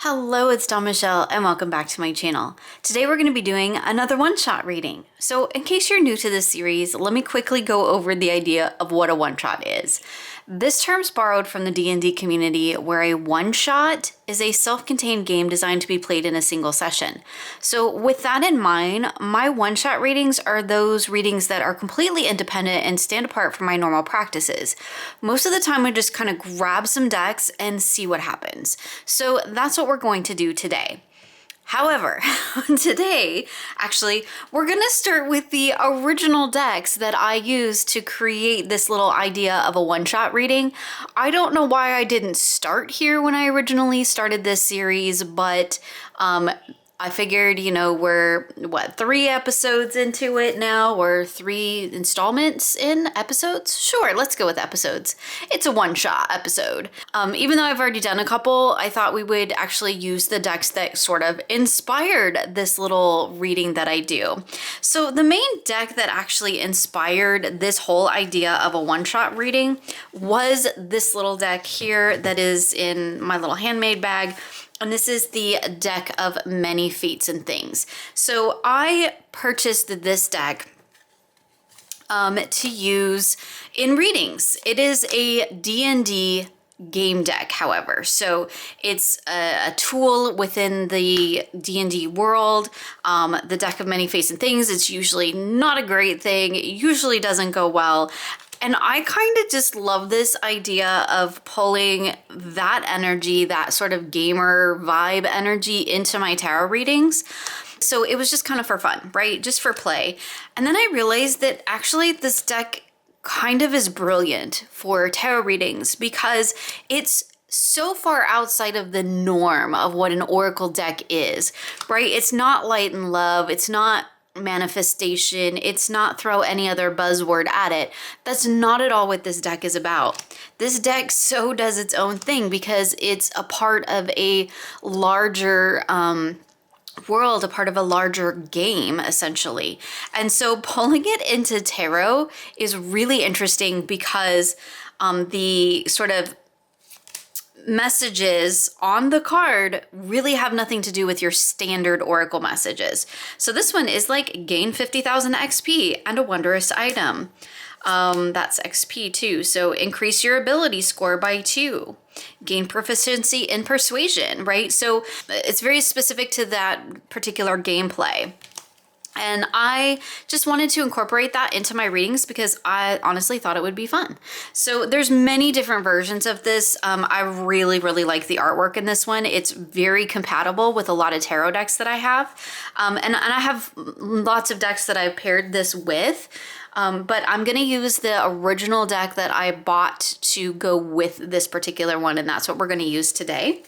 Hello, it's Dawn Michelle and welcome back to my channel. Today we're going to be doing another one-shot reading. So in case you're new to this series, let me quickly go over the idea of what a one-shot is. This term's borrowed from the D&D community, where a one-shot is a self-contained game designed to be played in a single session. So with that in mind, my one-shot readings are those readings that are completely independent and stand apart from my normal practices. Most of the time I just kind of grab some decks and see what happens. So that's what we're going to do today. However, today, actually, we're gonna start with the original decks that I used to create this little idea of a one-shot reading. I don't know why I didn't start here when I originally started this series, but I figured, we're, 3 episodes into it now, or 3 installments in episodes? Sure, let's go with episodes. It's a one-shot episode. Even though I've already done a couple, I thought we would actually use the decks that sort of inspired this little reading that I do. So the main deck that actually inspired this whole idea of a one-shot reading was this little deck here that is in my little handmade bag. And this is the deck of many fates and things. So I purchased this deck to use in readings. It is a D&D game deck, however. So it's a tool within the D&D world. The deck of many fates and things, it's usually not a great thing. It usually doesn't go well. And I kind of just love this idea of pulling that energy, that sort of gamer vibe energy into my tarot readings. So it was just kind of for fun, right? Just for play. And then I realized that actually this deck kind of is brilliant for tarot readings because it's so far outside of the norm of what an oracle deck is, right? It's not light and love. It's not manifestation. It's not throw any other buzzword at it. That's not at all what this deck is about. This deck so does its own thing because it's a part of a larger world, a part of a larger game, essentially. And so pulling it into tarot is really interesting because the sort of messages on the card really have nothing to do with your standard oracle messages. So this one is like gain 50,000 XP and a wondrous item. That's XP too. So increase your ability score by 2. Gain proficiency in persuasion, right? So it's very specific to that particular gameplay. And I just wanted to incorporate that into my readings because I honestly thought it would be fun. So there's many different versions of this. I really, really like the artwork in this one. It's very compatible with a lot of tarot decks that I have. And I have lots of decks that I've paired this with. But I'm going to use the original deck that I bought to go with this particular one. And that's what we're going to use today.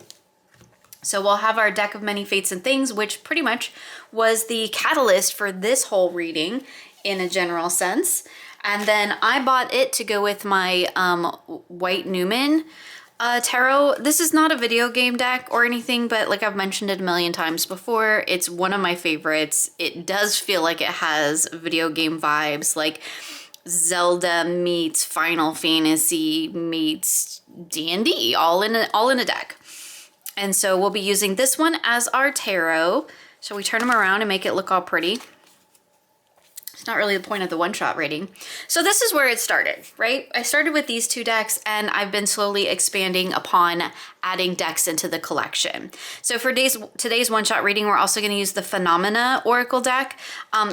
So we'll have our deck of many fates and things, which pretty much was the catalyst for this whole reading in a general sense. And then I bought it to go with my White Newman tarot. This is not a video game deck or anything, but like I've mentioned it a million times before, it's one of my favorites. It does feel like it has video game vibes, like Zelda meets Final Fantasy meets D&D, all in a deck. And so we'll be using this one as our tarot. So we turn them around and make it look all pretty. It's not really the point of the one-shot reading. So this is where it started, right? I started with these 2 decks and I've been slowly expanding upon adding decks into the collection. So for today's one-shot reading, we're also going to use the Phenomena Oracle deck.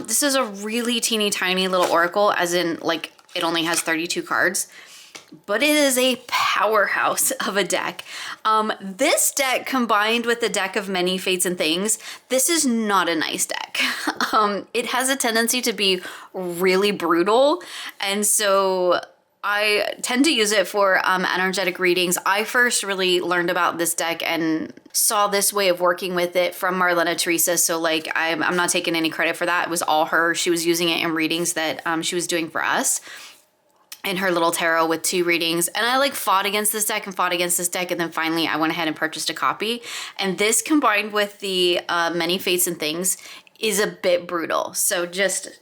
This is a really teeny tiny little oracle, as in like it only has 32 cards. But it is a powerhouse of a deck. This deck combined with the deck of many fates and things, this is not a nice deck. It has a tendency to be really brutal. And so I tend to use it for energetic readings. I first really learned about this deck and saw this way of working with it from Marlena Teresa. So like, I'm not taking any credit for that. It was all her. She was using it in readings that she was doing for us in her little tarot with 2 readings. And I like fought against this deck and fought against this deck. And then finally I went ahead and purchased a copy. And this combined with the many fates and things is a bit brutal. So just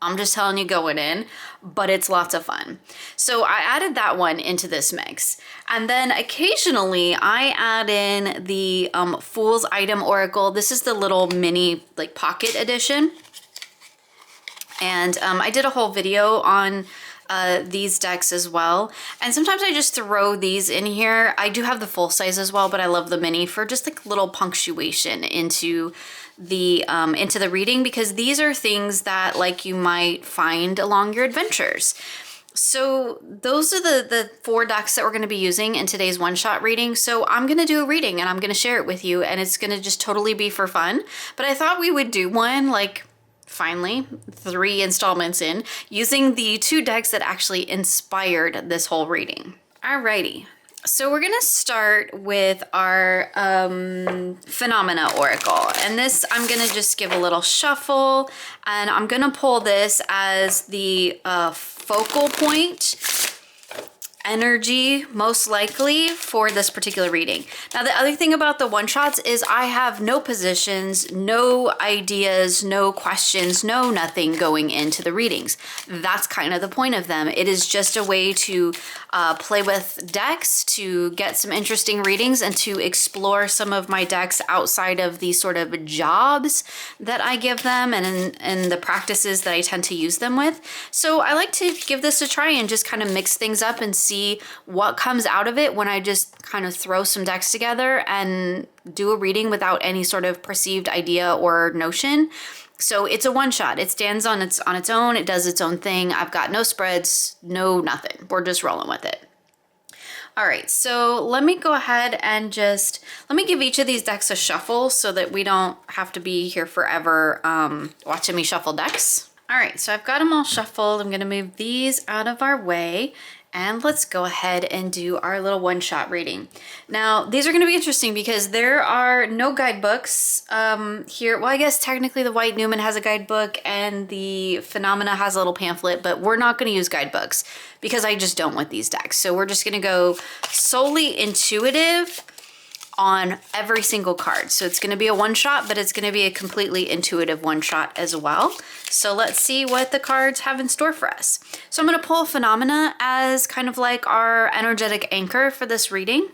I'm just telling you going in, but it's lots of fun. So I added that one into this mix. And then occasionally I add in the Fool's Item Oracle. This is the little mini like pocket edition. And I did a whole video on these decks as well. And sometimes I just throw these in here. I do have the full size as well, but I love the mini for just like little punctuation into the reading, because these are things that like you might find along your adventures. So those are the 4 decks that we're going to be using in today's one-shot reading. So I'm going to do a reading and I'm going to share it with you, and it's going to just totally be for fun. But I thought we would do one like finally 3 installments in using the 2 decks that actually inspired this whole reading. Alrighty. So we're gonna start with our Phenomena Oracle. And this, I'm gonna just give a little shuffle, and I'm gonna pull this as the focal point energy, most likely, for this particular reading. Now, the other thing about the one-shots is I have no positions, no ideas, no questions, no nothing going into the readings. That's kind of the point of them. It is just a way to play with decks, to get some interesting readings, and to explore some of my decks outside of the sort of jobs that I give them and the practices that I tend to use them with. So I like to give this a try and just kind of mix things up and see what comes out of it when I just kind of throw some decks together and do a reading without any sort of perceived idea or notion. So it's a one shot. It stands on its own. It does its own thing. I've got no spreads, no nothing. We're just rolling with it. All right, so let me go ahead and let me give each of these decks a shuffle so that we don't have to be here forever watching me shuffle decks. All right, so I've got them all shuffled. I'm gonna move these out of our way, and let's go ahead and do our little one-shot reading. Now, these are going to be interesting because there are no guidebooks here. Well, I guess technically the White Newman has a guidebook and the Phenomena has a little pamphlet, but we're not going to use guidebooks because I just don't with these decks. So we're just going to go solely intuitive on every single card. So it's going to be a one-shot, but it's going to be a completely intuitive one-shot as well. So let's see what the cards have in store for us. So I'm going to pull Phenomena as kind of like our energetic anchor for this reading,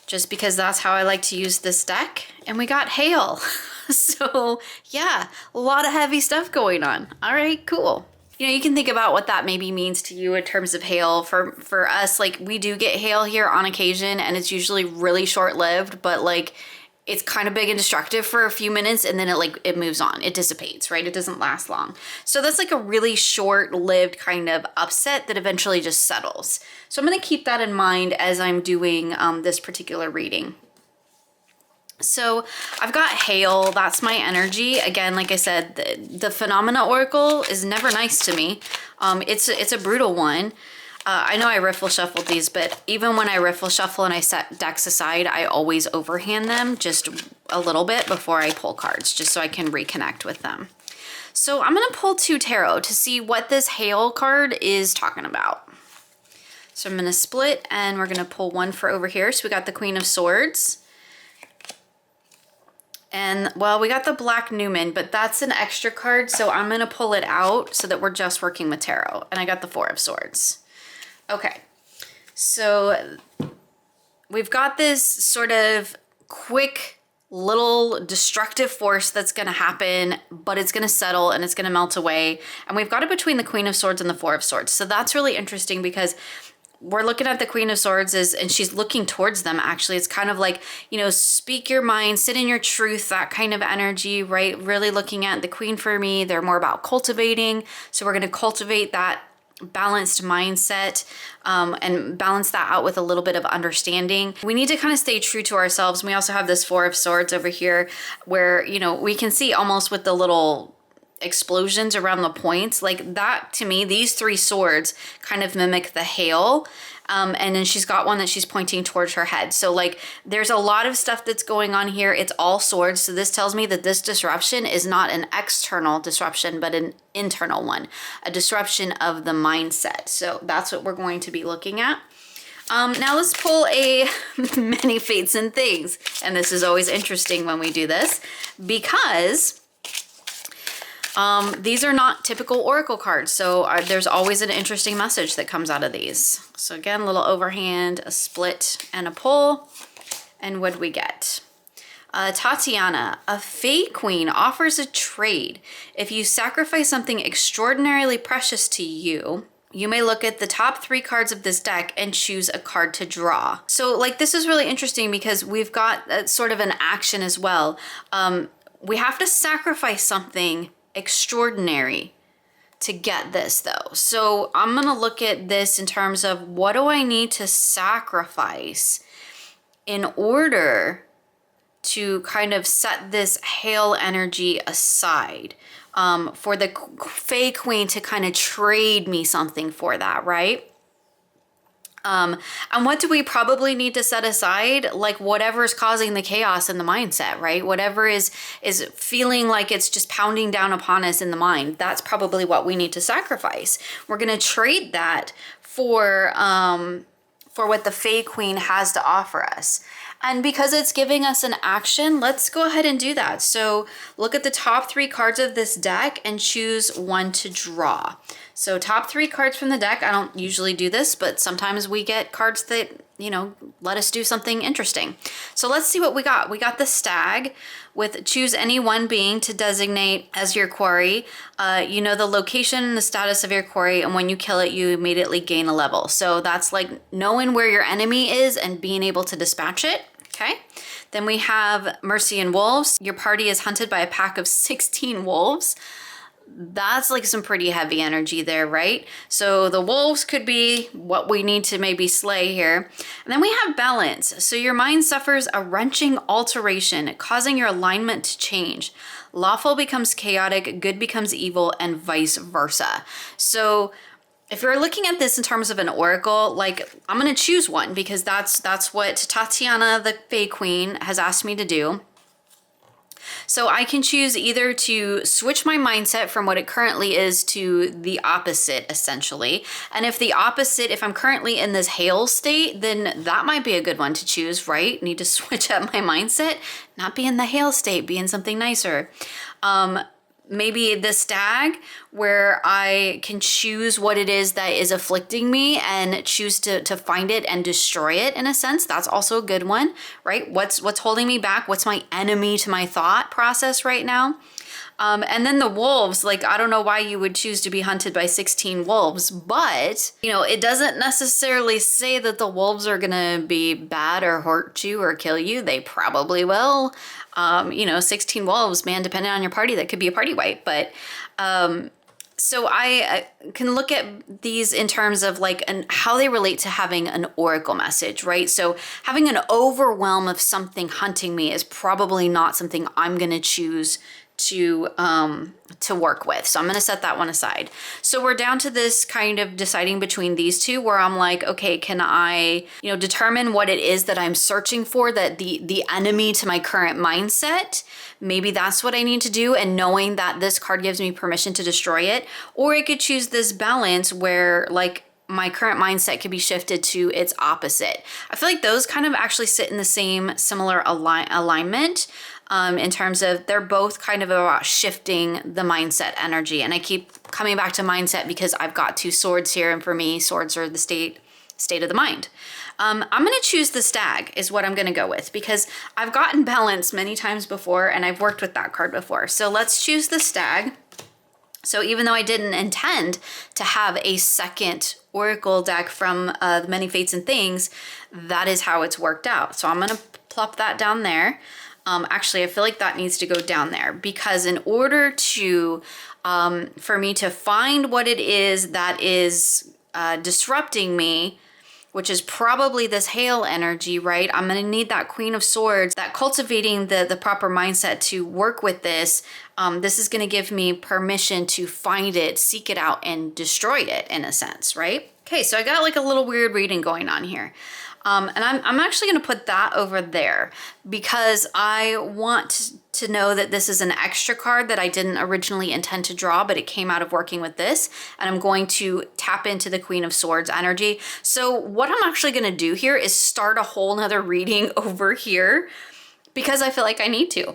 just because that's how I like to use this deck. And we got Hail. So yeah, a lot of heavy stuff going on. All right, cool. You know, you can think about what that maybe means to you in terms of hail. For us, like, we do get hail here on occasion, and it's usually really short-lived, but like it's kind of big and destructive for a few minutes, and then it moves on. It dissipates, right? It doesn't last long. So that's like a really short-lived kind of upset that eventually just settles. So I'm going to keep that in mind as I'm doing this particular reading. So I've got Hail, that's my energy. Again, like I said, the Phenomena Oracle is never nice to me. It's a brutal one. I know I riffle shuffled these, but even when I riffle shuffle and I set decks aside, I always overhand them just a little bit before I pull cards, just so I can reconnect with them. So I'm gonna pull 2 tarot to see what this Hail card is talking about. So I'm gonna split and we're gonna pull one for over here. So we got the Queen of Swords. And, well, we got the Black Newman, but that's an extra card, so I'm going to pull it out so that we're just working with tarot. And I got the 4 of Swords. Okay, so we've got this sort of quick little destructive force that's going to happen, but it's going to settle and it's going to melt away. And we've got it between the Queen of Swords and the 4 of Swords. So that's really interesting because we're looking at the Queen of Swords and she's looking towards them, actually. It's kind of like, you know, speak your mind, sit in your truth, that kind of energy, right? Really looking at the Queen for me. They're more about cultivating. So we're going to cultivate that balanced mindset and balance that out with a little bit of understanding. We need to kind of stay true to ourselves. And we also have this 4 of Swords over here where, you know, we can see almost with the little explosions around the points, like that, to me, these 3 swords kind of mimic the hail. And then she's got one that she's pointing towards her head. So like there's a lot of stuff that's going on here. It's all swords. So this tells me that this disruption is not an external disruption, but an internal one, a disruption of the mindset. So that's what we're going to be looking at. Now let's pull a Many Fates and Things. And this is always interesting when we do this because These are not typical oracle cards, so there's always an interesting message that comes out of these. So again, a little overhand, a split, and a pull. And what do we get? Tatiana, a Fae Queen offers a trade. If you sacrifice something extraordinarily precious to you, you may look at the top 3 cards of this deck and choose a card to draw. So like this is really interesting because we've got sort of an action as well. We have to sacrifice something extraordinary to get this though. So I'm gonna look at this in terms of what do I need to sacrifice in order to kind of set this hail energy aside, for the Fae Queen to kind of trade me something for that, right? And what do we probably need to set aside? Like whatever's causing the chaos in the mindset, right? Whatever is feeling like it's just pounding down upon us in the mind. That's probably what we need to sacrifice. We're going to trade that for what the Fae Queen has to offer us. And because it's giving us an action, let's go ahead and do that. So look at the top 3 cards of this deck and choose one to draw. So top 3 cards from the deck. I don't usually do this, but sometimes we get cards that, you know, let us do something interesting. So let's see what we got. We got the Stag with choose any one being to designate as your quarry. You know the location and the status of your quarry, and when you kill it, you immediately gain a level. So that's like knowing where your enemy is and being able to dispatch it. Okay. Then we have Mercy and Wolves. Your party is hunted by a pack of 16 wolves. That's like some pretty heavy energy there, right? So the wolves could be what we need to maybe slay here. And then we have balance. So your mind suffers a wrenching alteration, causing your alignment to change. Lawful becomes chaotic, good becomes evil, and vice versa. So if you're looking at this in terms of an oracle, like I'm going to choose one because that's what Tatiana, the Fae Queen, has asked me to do. So I can choose either to switch my mindset from what it currently is to the opposite, essentially. And if the opposite, if I'm currently in this hail state, then that might be a good one to choose, right? Need to switch up my mindset, not be in the hail state, be in something nicer. Maybe the Stag, where I can choose what it is that is afflicting me and choose to find it and destroy it in a sense. That's also a good one, right? What's holding me back? What's my enemy to my thought process right now? And then the wolves, like, I don't know why you would choose to be hunted by 16 wolves, but, you know, it doesn't necessarily say that the wolves are gonna be bad or hurt you or kill you. They probably will. You know, 16 wolves, man, depending on your party, that could be a party wipe. But so I can look at these in terms of like how they relate to having an oracle message, right? So having an overwhelm of something hunting me is probably not something I'm going to choose to work with. So I'm going to set that one aside. So we're down to this kind of deciding between these two where I'm like, okay, can I, you know, determine what it is that I'm searching for, that the enemy to my current mindset, maybe that's what I need to do. And knowing that this card gives me permission to destroy it, or I could choose this balance where like my current mindset could be shifted to its opposite. I feel like those kind of actually sit in the same similar alignment. In terms of they're both kind of about shifting the mindset energy. And I keep coming back to mindset because I've got 2 swords here. And for me, swords are the state of the mind. I'm going to choose the Stag is what I'm going to go with because I've gotten balance many times before and I've worked with that card before. So let's choose the Stag. So even though I didn't intend to have a second oracle deck from the Many Fates and Things, that is how it's worked out. So I'm going to plop that down there. Actually, I feel like that needs to go down there because in order to, for me to find what it is that is disrupting me, which is probably this hail energy, right? I'm going to need that Queen of Swords, that cultivating the proper mindset to work with this. This is going to give me permission to find it, seek it out, and destroy it in a sense, right? Okay, so I got like a little weird reading going on here. And I'm actually going to put that over there because I want to know that this is an extra card that I didn't originally intend to draw, but it came out of working with this. And I'm going to tap into the Queen of Swords energy. So what I'm actually going to do here is start a whole nother reading over here because I feel like I need to.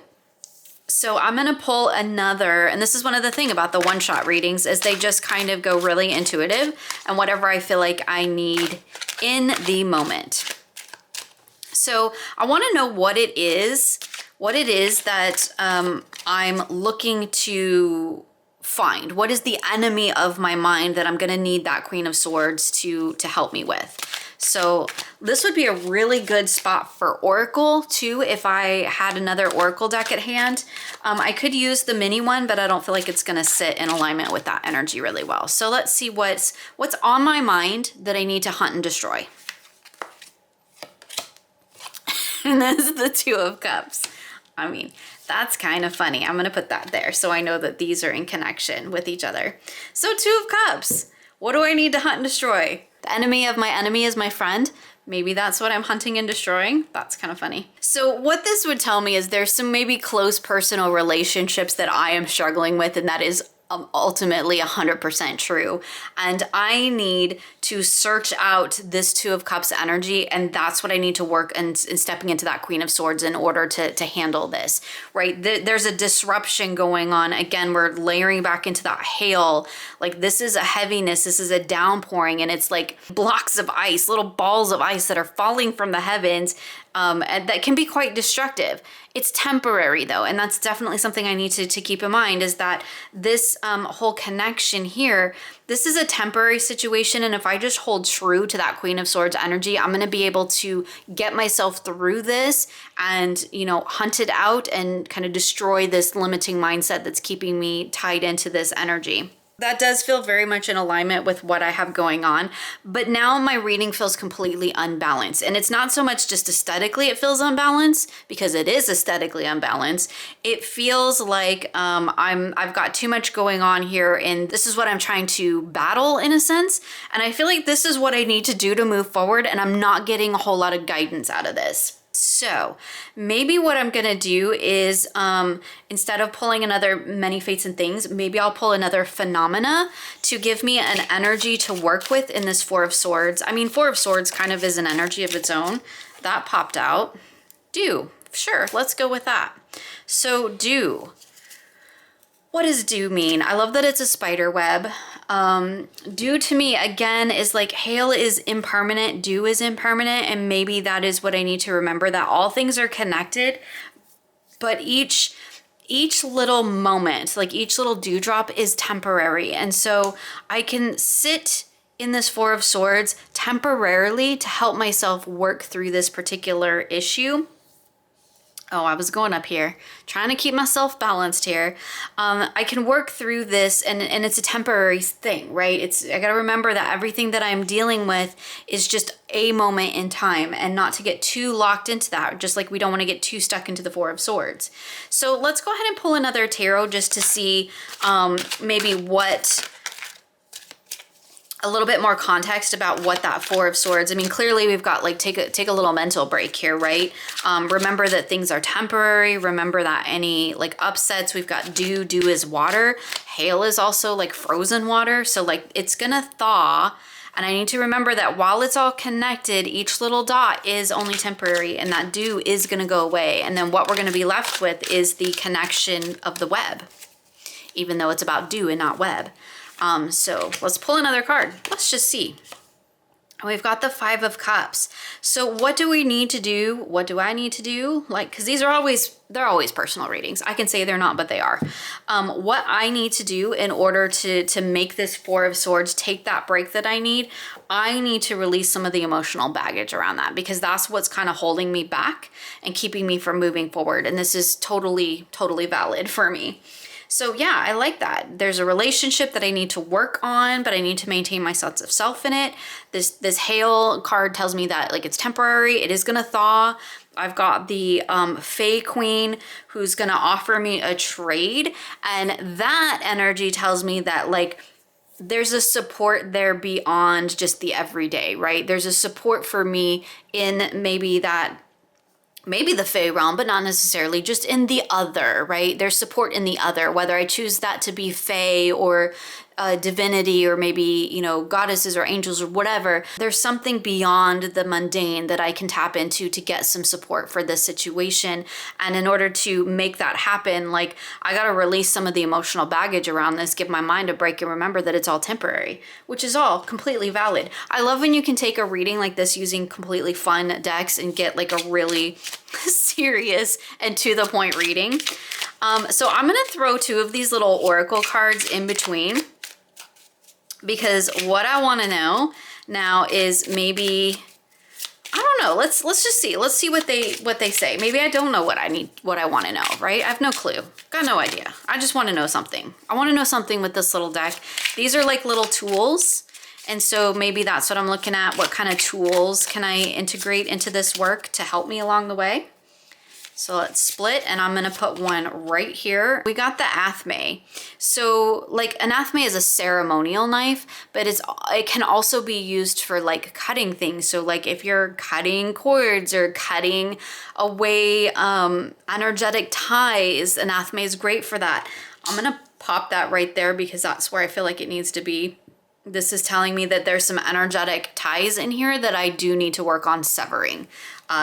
So So I'm gonna pull another, and this is one of the things about the one-shot readings is they just kind of go really intuitive and whatever I feel like I need in the moment. So I wanna know what it is that I'm looking to find. What is the enemy of my mind that I'm gonna need that Queen of Swords to help me with? So this would be a really good spot for Oracle too if I had another Oracle deck at hand. I could use the mini one, but I don't feel like it's gonna sit in alignment with that energy really well. So let's see what's on my mind that I need to hunt and destroy. And this is the Two of Cups. I mean, that's kind of funny. I'm gonna put that there so I know that these are in connection with each other. So Two of Cups, what do I need to hunt and destroy? The enemy of my enemy is my friend. Maybe that's what I'm hunting and destroying. That's kind of funny. So what this would tell me is there's some maybe close personal relationships that I am struggling with, and that is ultimately 100% true. And I need to search out this Two of Cups energy, and that's what I need to work and stepping into that Queen of Swords in order to handle this, right? There's a disruption going on. Again, we're layering back into that hail. Like this is a heaviness, this is a downpouring, and it's like blocks of ice, little balls of ice that are falling from the heavens, and that can be quite destructive. It's temporary though, and that's definitely something I need to keep in mind is that this whole connection here, this is a temporary situation, and if I just hold true to that Queen of Swords energy, I'm gonna be able to get myself through this and, you know, hunt it out and kind of destroy this limiting mindset that's keeping me tied into this energy. That does feel very much in alignment with what I have going on, but now my reading feels completely unbalanced. And it's not so much just aesthetically it feels unbalanced, because it is aesthetically unbalanced. It feels like I've got too much going on here, and this is what I'm trying to battle in a sense. And I feel like this is what I need to do to move forward, and I'm not getting a whole lot of guidance out of this. So maybe what I'm gonna do is instead of pulling another Many Fates and Things, maybe I'll pull another Phenomena to give me an energy to work with in this Four of Swords. I mean, Four of Swords kind of is an energy of its own. That popped out. Dew, sure, let's go with that. So dew. What does dew mean? I love that it's a spider web. Dew to me, again, is like hail is impermanent, dew is impermanent, and maybe that is what I need to remember, that all things are connected, but each little moment, like each little dewdrop is temporary. And so I can sit in this Four of Swords temporarily to help myself work through this particular issue. Oh, I was going up here, trying to keep myself balanced here. I can work through this, and it's a temporary thing, right? I gotta remember that everything that I'm dealing with is just a moment in time, and not to get too locked into that, just like we don't wanna get too stuck into the Four of Swords. So let's go ahead and pull another tarot just to see maybe what, a little bit more context about what that Four of Swords. I mean, clearly we've got like, take a little mental break here, right? Remember that things are temporary. Remember that any like upsets, we've got dew is water. Hail is also like frozen water. So like it's gonna thaw. And I need to remember that while it's all connected, each little dot is only temporary, and that dew is gonna go away. And then what we're gonna be left with is the connection of the web, even though it's about dew and not web. So let's pull another card. Let's just see. We've got the Five of Cups. So what do we need to do? What do I need to do? Like, cause they're always personal readings. I can say they're not, but they are. What I need to do in order to make this Four of Swords take that break that I need to release some of the emotional baggage around that, because that's what's kind of holding me back and keeping me from moving forward. And this is totally valid for me. So yeah, I like that. There's a relationship that I need to work on, but I need to maintain my sense of self in it. This hail card tells me that like it's temporary, it is gonna thaw. I've got the Fae Queen who's gonna offer me a trade, and that energy tells me that like there's a support there beyond just the everyday, right? There's a support for me in maybe the Fae realm, but not necessarily, just in the other, right? There's support in the other, whether I choose that to be Fae or a divinity or maybe, you know, goddesses or angels or whatever. There's something beyond the mundane that I can tap into to get some support for this situation. And in order to make that happen, like, I got to release some of the emotional baggage around this, give my mind a break, and remember that it's all temporary, which is all completely valid. I love when you can take a reading like this using completely fun decks and get like a really serious and to the point reading. So I'm going to throw 2 of these little oracle cards in between, because what I want to know now is maybe, I don't know, let's just see. Let's see what they say. Maybe I don't know what I want to know, right? I have no clue. Got no idea. I just want to know something. I want to know something with this little deck. These are like little tools. And so maybe that's what I'm looking at. What kind of tools can I integrate into this work to help me along the way? So let's split, and I'm gonna put one right here. We got the athame. So like an athame is a ceremonial knife, but it can also be used for like cutting things. So like if you're cutting cords or cutting away energetic ties, an athame is great for that. I'm gonna pop that right there because that's where I feel like it needs to be. This is telling me that there's some energetic ties in here that I do need to work on severing.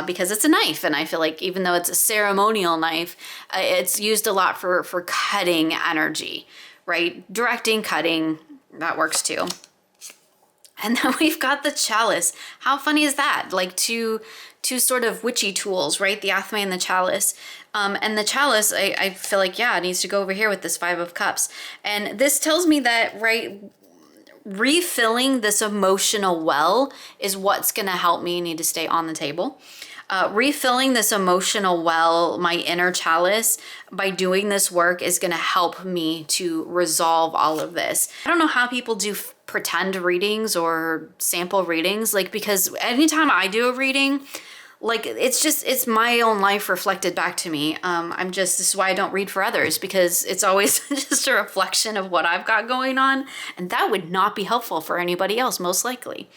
Because it's a knife, and I feel like even though it's a ceremonial knife, it's used a lot for cutting energy, right? Directing, cutting, that works too. And then we've got the chalice. How funny is that? Like two sort of witchy tools, right? The athame and the chalice. And the chalice, I feel like, yeah, it needs to go over here with this 5 of Cups. And this tells me that, right, refilling this emotional well is what's going to help me. Need to stay on the table. Refilling this emotional well, my inner chalice, by doing this work is going to help me to resolve all of this. I don't know how people do pretend readings or sample readings, like, because anytime I do a reading, like, it's my own life reflected back to me. This is why I don't read for others, because it's always just a reflection of what I've got going on. And that would not be helpful for anybody else, most likely.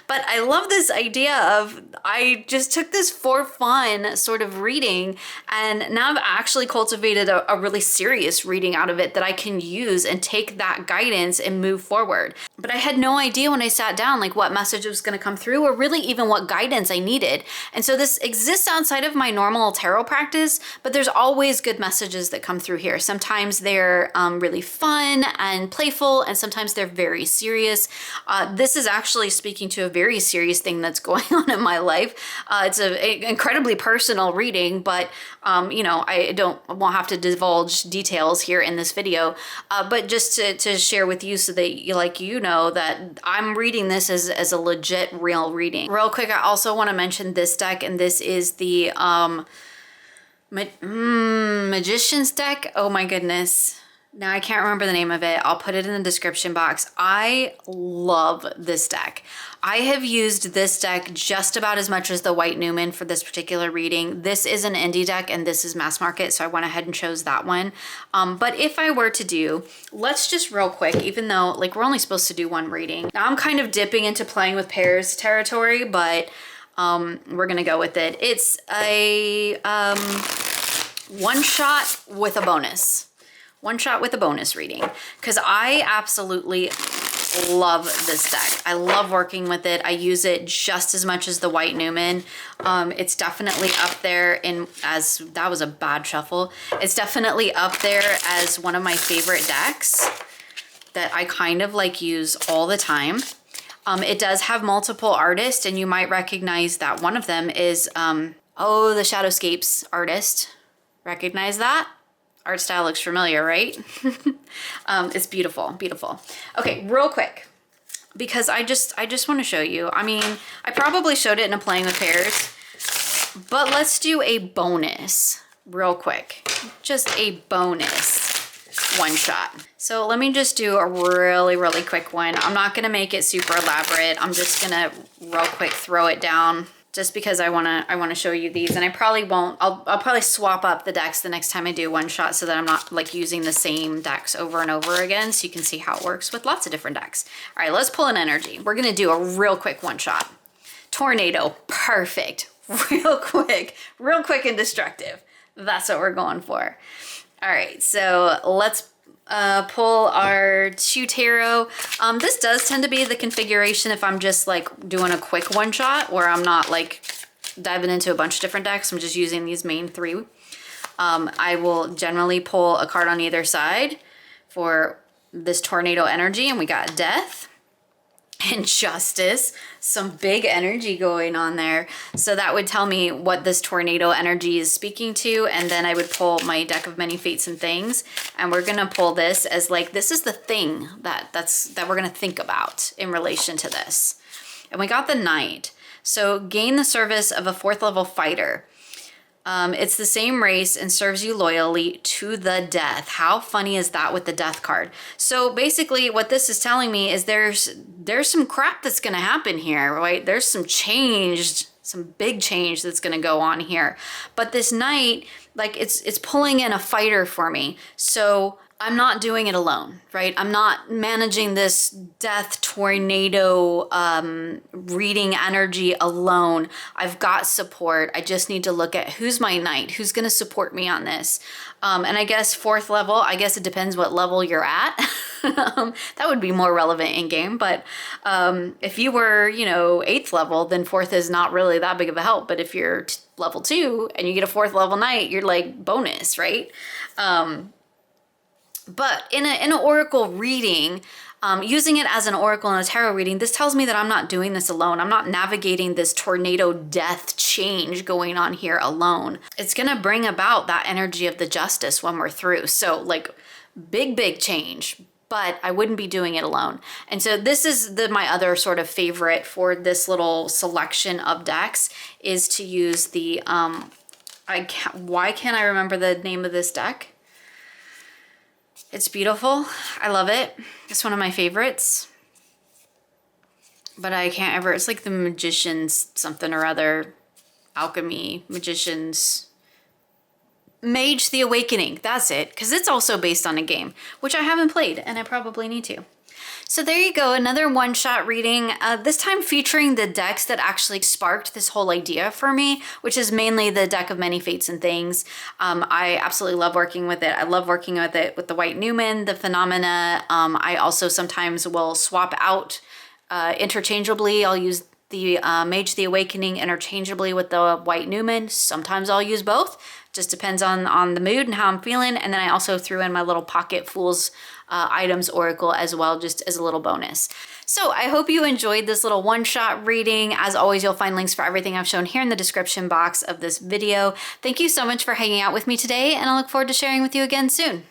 But I love this idea of, I just took this for fun sort of reading, and now I've actually cultivated a really serious reading out of it that I can use and take that guidance and move forward. But I had no idea when I sat down, like, what message was going to come through, or really even what guidance I needed. And so this exists outside of my normal tarot practice, but there's always good messages that come through here. Sometimes they're really fun and playful, and sometimes they're very serious. This is actually speaking to a very serious thing that's going on in my life. It's an incredibly personal reading, but you know, I won't have to divulge details here in this video, but just to share with you so that you know that I'm reading this as a legit real reading. Real quick, I also want to mention this deck, and this is the Magician's deck. Oh my goodness. Now I can't remember the name of it. I'll put it in the description box. I love this deck. I have used this deck just about as much as the White Newman for this particular reading. This is an indie deck and this is mass market, so I went ahead and chose that one. But if I were to do, let's just real quick, even though like we're only supposed to do one reading. Now I'm kind of dipping into playing with pairs territory, but we're gonna go with it. It's a one shot with a bonus. One shot with a bonus reading, because I absolutely love this deck. I love working with it. I use it just as much as the White Newman. It's definitely up there that was a bad shuffle. It's definitely up there as one of my favorite decks that I kind of like use all the time. It does have multiple artists, and you might recognize that one of them is, the Shadowscapes artist. Recognize that? Art style looks familiar, right? It's beautiful, beautiful. Okay, real quick, because I just want to show you. I mean, I probably showed it in a playing with pairs, but let's do a bonus real quick. Just a bonus one shot. So let me just do a really, really quick one. I'm not gonna make it super elaborate. I'm just gonna real quick throw it down, just because I wanna show you these, and I probably won't. I'll probably swap up the decks the next time I do one shot, so that I'm not like using the same decks over and over again, so you can see how it works with lots of different decks. All right, let's pull an energy. We're gonna do a real quick one shot. Tornado, perfect. Real quick and destructive. That's what we're going for. All right, so let's pull our 2 tarot. This does tend to be the configuration if I'm just like doing a quick one shot where I'm not like diving into a bunch of different decks. I'm just using these main 3. I will generally pull a card on either side for this tornado energy, and we got Death and Justice, some big energy going on there. So that would tell me what this tornado energy is speaking to, and then I would pull my deck of many fates and things, and we're gonna pull this as like, this is the thing that we're gonna think about in relation to this. And we got the Knight. So gain the service of a 4th level fighter. It's the same race and serves you loyally to the death. How funny is that with the Death card? So basically what this is telling me is there's some crap that's going to happen here, right? There's some change, some big change that's going to go on here. But this Knight, like it's pulling in a fighter for me. So I'm not doing it alone, right? I'm not managing this death tornado reading energy alone. I've got support. I just need to look at who's my knight, who's going to support me on this. And I guess 4th level, I guess it depends what level you're at. That would be more relevant in game. But if you were, you know, 8th level, then 4th is not really that big of a help. But if you're level 2 and you get a 4th level knight, you're like bonus, right? But in an oracle reading, using it as an oracle and a tarot reading, this tells me that I'm not doing this alone. I'm not navigating this tornado death change going on here alone. It's going to bring about that energy of the Justice when we're through. So like big change, but I wouldn't be doing it alone. And so this is my other sort of favorite for this little selection of decks, is to use the, why can't I remember the name of this deck? It's beautiful. I love it. It's one of my favorites. But I can't ever, it's like the Magicians something or other. Alchemy, Magicians. Mage the Awakening. That's it. Because it's also based on a game, which I haven't played, and I probably need to. So there you go, another one-shot reading, this time featuring the decks that actually sparked this whole idea for me, which is mainly the deck of many fates and things. I absolutely love working with it. I love working with it with the White Newman, the Phenomena. I also sometimes will swap out interchangeably. I'll use the Mage the Awakening interchangeably with the White Newman. Sometimes I'll use both. Just depends on the mood and how I'm feeling. And then I also threw in my little Pocket Fools items oracle as well, just as a little bonus. So I hope you enjoyed this little one-shot reading. As always, you'll find links for everything I've shown here in the description box of this video. Thank you so much for hanging out with me today, and I look forward to sharing with you again soon.